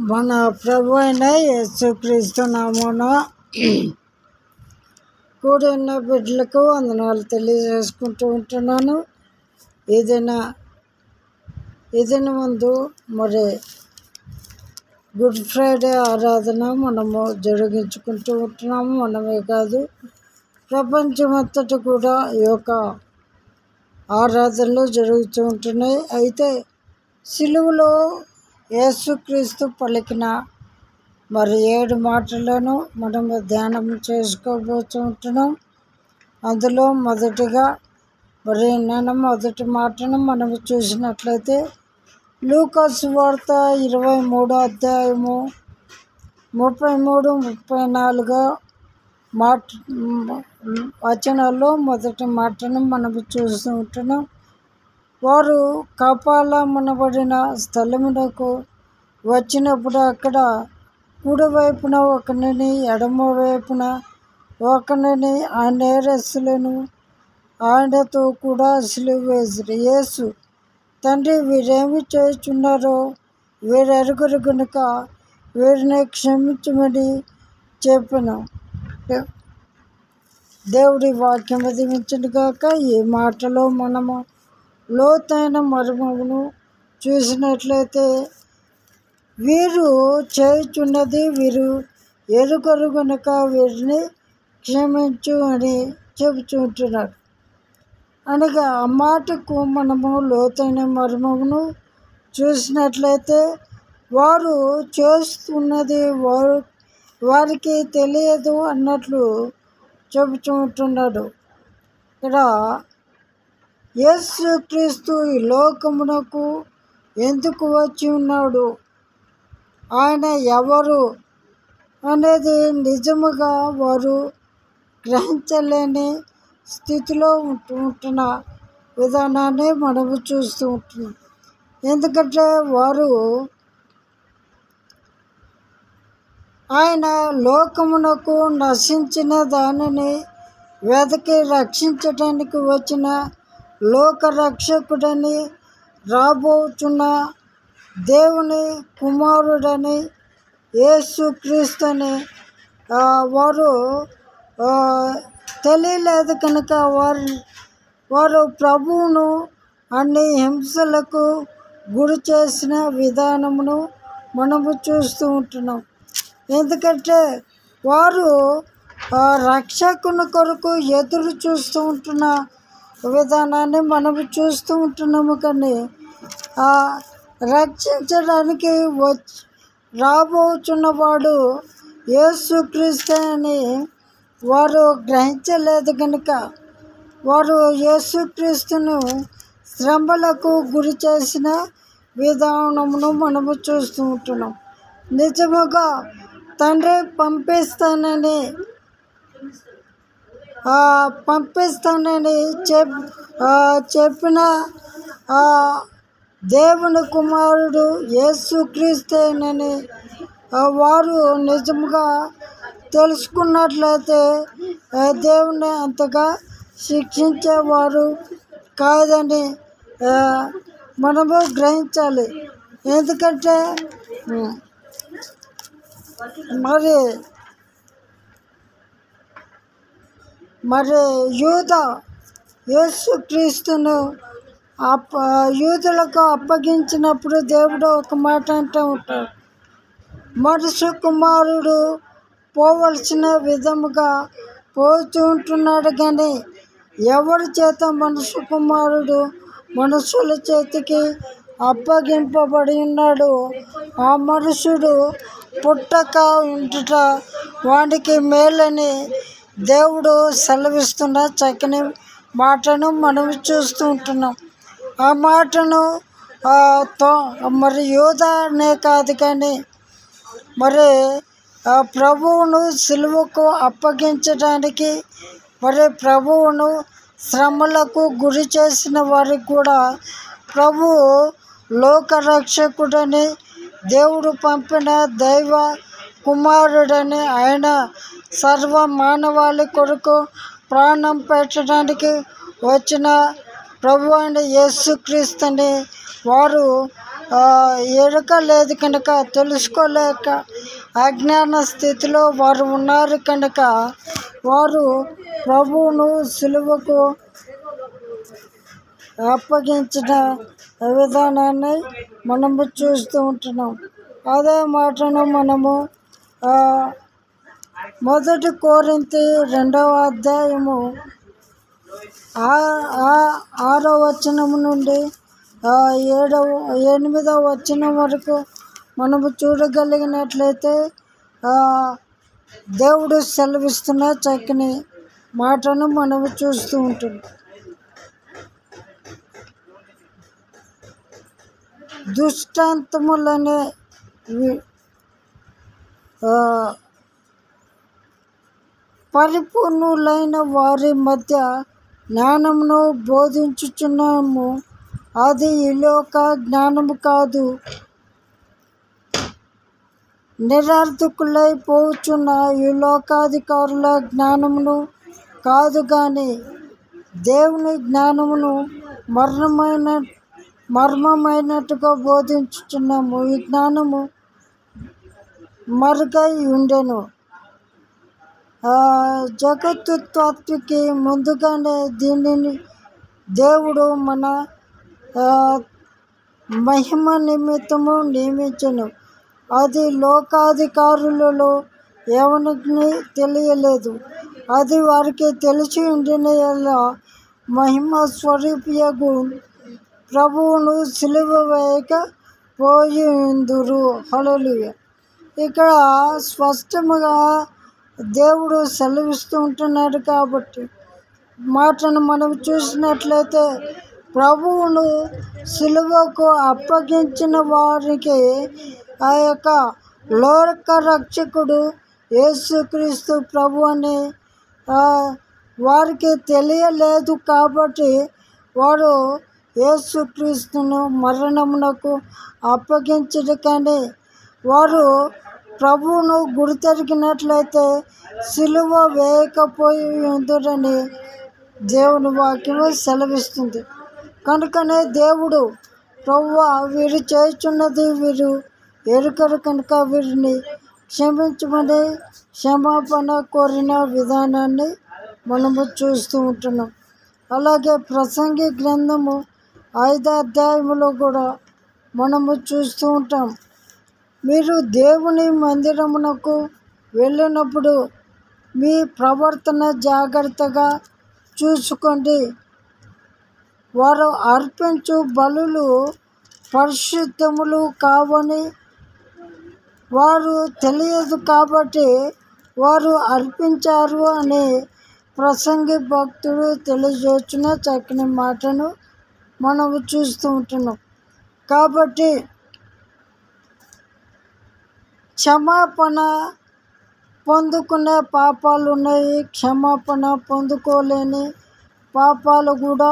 మన ప్రభు అయిన యేసుక్రీస్తు నామమున కూడి ఉన్న బిడ్డలకు వందనాలు తెలియజేసుకుంటూ ఉంటున్నాను. ఏదైనా ముందు మరి గుడ్ ఫ్రైడే ఆరాధన మనము జరిగించుకుంటూ ఉంటున్నాము. మనమే కాదు, ప్రపంచమంతటా కూడా ఈ యొక్క ఆరాధనలు జరుగుతూ ఉంటున్నాయి. అయితే సిలువలో యేసుక్రీస్తు పలికిన మరి 7 మాటలను మనము ధ్యానం చేసుకోబోతూ ఉంటున్నాం. అందులో మొదటిగా మొదటి మాటను మనము చూసినట్లయితే లూకా సువార్త 23వ అధ్యాయము 33-34 వచనాల్లో మొదటి మాటను మనము చూస్తూ ఉంటున్నాం. వారు కపాలమునబడిన స్థలమునకు వచ్చినప్పుడు అక్కడ కుడివైపున ఒకనిని, ఎడమ వైపున ఒకనిని, ఆ నేరస్తులను ఆయనతో కూడా సిలువ వేసిరి. యేసు, తండ్రి, వీరేమి చేయుచున్నారో వీరెరుగరు గనుక వీరిని క్షమించమని చెప్పెను. దేవుడి వాక్యము దీవించును గాక. ఈ మాటలో మనము లోతైన మర్మమును చూసినట్లయితే వీరు చేయుచున్నది వీరు ఎరుగరు గనుక వీరిని క్షమించు అని చెబుతుంటున్నారు. అనగా ఆ మాటకు మనము లోతైన మర్మమును చూసినట్లయితే వారు చేస్తున్నది వారికి తెలియదు అన్నట్లు చెబుతూ ఉంటున్నాడు. ఇక్కడ యేసుక్రీస్తు ఈ లోకమునకు ఎందుకు వచ్చి ఉన్నాడు, ఆయన ఎవరు అనేది నిజముగా వారు గ్రహించలేని స్థితిలో ఉంటున్న విధానాన్ని మనము చూస్తూ ఉంటున్నాం. ఎందుకంటే వారు ఆయన లోకమునకు నశించిన దానిని వెదకి రక్షించడానికి వచ్చిన లోకరక్షకుడని, రాబోచున్న దేవుని కుమారుడని, యేసుక్రీస్తుని వారు తెలియలేదు కనుక వారు ప్రభువును అన్ని హింసలకు గురి చేసిన విధానమును మనము చూస్తూ ఉంటున్నాం. ఎందుకంటే వారు రక్షకుని కొరకు ఎదురు చూస్తూ ఉంటున్న విధానాన్ని మనము చూస్తూ ఉంటున్నాము. కానీ రక్షించడానికి రాబోచున్నవాడు యేసుక్రీస్తు అని వారు గ్రహించలేదు కనుక వారు యేసుక్రీస్తును శ్రమలకు గురి చేసిన విధానమును మనము చూస్తూ ఉంటున్నాం. నిజముగా తండ్రి పంపిస్తానని చెప్పిన దేవుని కుమారుడు యేసుక్రీస్తేనని వారు నిజంగా తెలుసుకున్నట్లయితే దేవుని అంతగా శిక్షించేవారు కాదని మనము గ్రహించాలి. ఎందుకంటే మరి యేసుక్రీస్తును యూదులకు అప్పగించినప్పుడు దేవుడు ఒక మాట అంటూ ఉంటాడు, మనుష్య కుమారుడు పోవలసిన విధముగా పోతూ ఉంటున్నాడు. కానీ ఎవరి చేత మనుష్య కుమారుడు మనుషుల చేతికి అప్పగింపబడి ఉన్నాడు, ఆ మనుషుడు పుట్టక ఉండుట వానికి మేలని దేవుడు సెలవిస్తున్న చక్కని మాటను మనం చూస్తూ ఉంటున్నాం. ఆ మాటను మరి యూదానే కాదు కానీ మరి ప్రభువును సిలువకు అప్పగించడానికి మరి ప్రభువును శ్రమలకు గురి చేసిన వారికి కూడా ప్రభువు లోకరక్షకుడని, దేవుడు పంపిన దైవ కుమారుడని, ఆయన సర్వ మానవాళి కొరకు ప్రాణం పెట్టడానికి వచ్చిన ప్రభు అయిన యేసుక్రీస్తుని వారు ఎరుక లేదు కనుక, తెలుసుకోలేక అజ్ఞాన స్థితిలో వారు ఉన్నారు కనుక వారు ప్రభువును సిలువకు అప్పగించిన విధానాన్ని మనము చూస్తూ ఉంటున్నాం. అదే మాటను మనము మొదటి కొరింథీ 2వ అధ్యాయము 6వ వచనం నుండి 8వ వచనం వరకు మనము చూడగలిగినట్లయితే దేవుడు సెలవిస్తున్న చక్కని మాటను మనము చూస్తూ ఉంటున్నాం. దృష్టాంతములనే పరిపూర్ణులైన వారి మధ్య జ్ఞానమును బోధించుచున్నాము. అది ఈలోక జ్ఞానము కాదు, నిరర్థకులై పోచున్న ఈ లోకాధికారుల జ్ఞానమును కాదు గాని దేవుని జ్ఞానమును మర్మమైనట్టుగా బోధించుచున్నాము. ఈ జ్ఞానము మరుగై ఉండెను. జగత్తుత్పత్తికి ముందుగానే దీనిని దేవుడు మన మహిమ నిమిత్తము నియమించెను. అది లోకాధికారులలో ఎవరికి తెలియలేదు. అది వారికి తెలిసి ఉండిన యెడల మహిమ స్వరూపియగు ప్రభువును సిలువ వేయక పోయిందురు. హల్లెలూయా. ఇక్కడ స్పష్టముగా దేవుడు సెలవిస్తూ ఉంటున్నాడు. కాబట్టి మాటను మనం చూసినట్లయితే ప్రభువును సిలువకు అప్పగించిన వారికి ఆ యొక్క లోక రక్షకుడు యేసుక్రీస్తు ప్రభు అని వారికి తెలియలేదు. కాబట్టి వారు యేసుక్రీస్తును మరణమునకు అప్పగించరు. కానీ వారు ప్రభువును గుర్తెరిగినట్లయితే సిలువ వేయకపోయి ఉందరని దేవుని వాక్యము సెలవిస్తుంది. కనుకనే దేవుడు ప్రభువా వీరు చేయుచున్నది వీరు ఎరుకరు కనుక వీరిని క్షమించమని క్షమాపణ కోరిన విధానాన్ని మనము చూస్తూ ఉంటున్నాం. అలాగే ప్రసంగి గ్రంథము 5వ అధ్యాయములో కూడా మనము చూస్తూ ఉంటాం. మీరు దేవుని మందిరమునకు వెళ్ళినప్పుడు మీ ప్రవర్తన జాగ్రత్తగా చూసుకోండి. వారు అర్పించు బలులు పరిశుద్ధములు కావని వారు తెలియదు కాబట్టి వారు అర్పించారు అని ప్రసంగి భక్తుడు తెలియజేస్తున్న చక్కని మాటను మనము చూస్తూ ఉంటున్నాం. కాబట్టి క్షమాపణ పొందుకునే పాపాలు ఉన్నాయి, క్షమాపణ పొందుకోలేని పాపాలు కూడా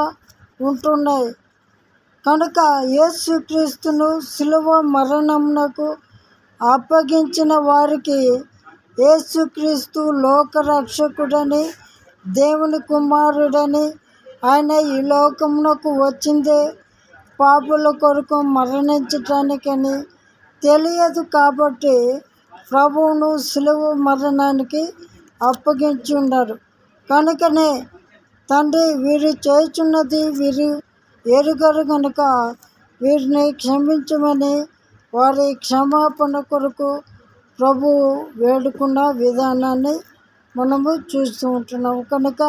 ఉంటున్నాయి. కనుక యేసుక్రీస్తును సిలువ మరణమునకు అప్పగించిన వారికి యేసుక్రీస్తు లోకరక్షకుడని దేవుని కుమారుడని ఆయన ఈ లోకమునకు వచ్చిందే పాపుల కొరకు మరణించటానికని తెలియదు. కాబట్టి ప్రభువును సిలువ మరణానికి అప్పగించి ఉన్నారు. కనుకనే తండ్రి వీరు చేయుచున్నది వీరు ఎరుగరు కనుక వీరిని క్షమించమని వారి క్షమాపణ కొరకు ప్రభువు వేడుకున్న విధానాన్ని మనము చూస్తూ ఉంటున్నాము. కనుక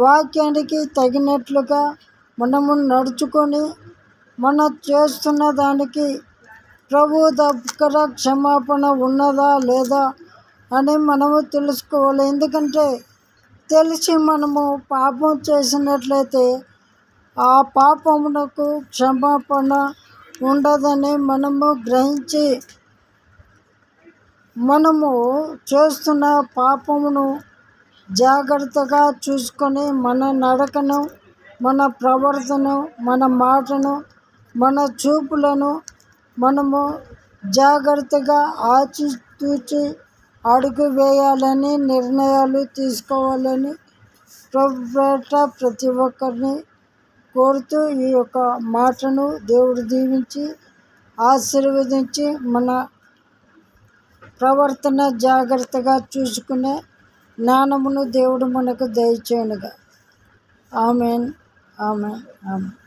వాక్యానికి తగినట్లుగా మనము నడుచుకొని మనం చేస్తున్న దానికి ప్రభు దగ్గర క్షమాపణ ఉన్నదా లేదా అని మనము తెలుసుకోవాలి. ఎందుకంటే తెలిసి మనము పాపం చేసినట్లయితే ఆ పాపమునకు క్షమాపణ ఉండదని మనము గ్రహించి మనము చేస్తున్న పాపమును జాగ్రత్తగా చూసుకొని మన నడకను, మన ప్రవర్తన, మన మాటను, మన చూపులను మనము జాగ్రత్తగా ఆచితూచి అడుగు వేయాలని నిర్ణయాలు తీసుకోవాలని ప్రభుపేట ప్రతి ఒక్కరిని కోరుతూ ఈ యొక్క మాటను దేవుడు దీవించి ఆశీర్వదించి మన ప్రవర్తన జాగ్రత్తగా చూసుకునే జ్ఞానమును దేవుడు మనకు దయచేయనుగా. Amen, amen, amen.